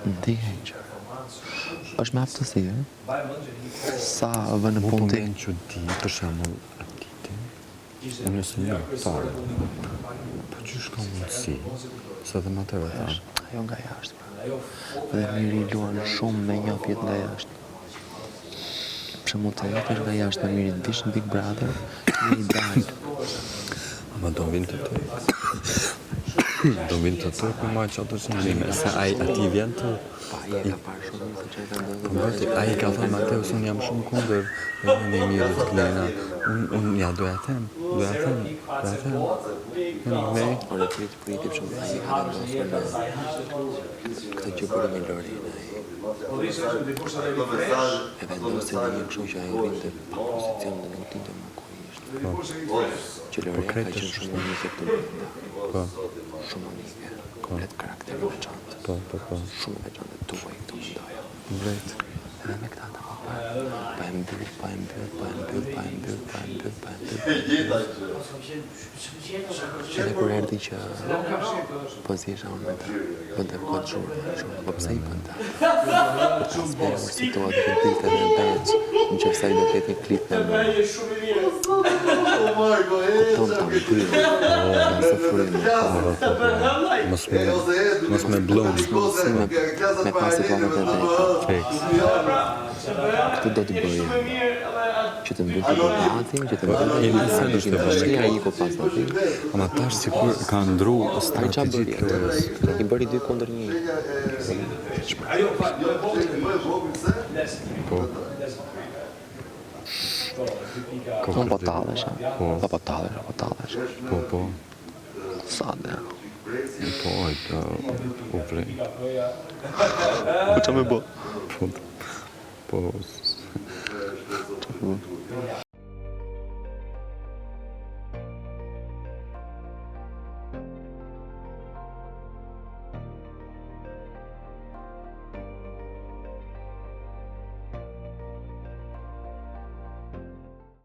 Ndihej qërë. Është me aftësi, sa vë në punë ti. Që di, për shembull, atiti, unë nëse një fare, po që shka mundësi, se dhe më të rëta. Ajo nga jashtë, pra. Dhe njëri luan shumë me një pjet nga jashtë. Për mu të jetë është nga jashtë, me njëri të vish në Big Brother, njëri dalë. Ama do vinë të të. Do vinë të të, ku ma që ato që njime, se ati vjen të... Pa, i e ka parë shumë të që e vendë. A i ka thënë Mateus, unë jam shumë kundër, e një mirë të klena. Unë ja doja them. Me? Ore të rritë priti për shumë, a i ka vendosur në këtë që bërë me Lorena. E vendosin në një kështu që a i rrinte pa pozicion dhe nuk tinte më ku ishte. Që Lorena ka qenë shumë unike këtë mënda. Shumë unike. Komplet karakteri veçantë. Shumë veçantë të tuaj këtë mëndoja. Drejt. Edhe me këta ta pa e mbyll. Që dhe kur erdi që po zisha unë me ta, bënte këtë shumë, po pse i bënta? Për ta sperur si to atë dilte dhe veç, në që fësa i do ketë një klip me më. Kupton ta mbyllë, nga së frime. Mos me blum. Me pasi planët e veta. Këtë do të bëjë. Që të mbyllë të bëgatin, që të mbyllë të bëgatin, a i ko pas në tim. Ama tash si kur ka ndru strategjit kjo. I bëri 2 kundër 1. Po. Unë po tallesh, po tallesh. Po. Sa dhe. Po, u vrej. Po që me bo? Po.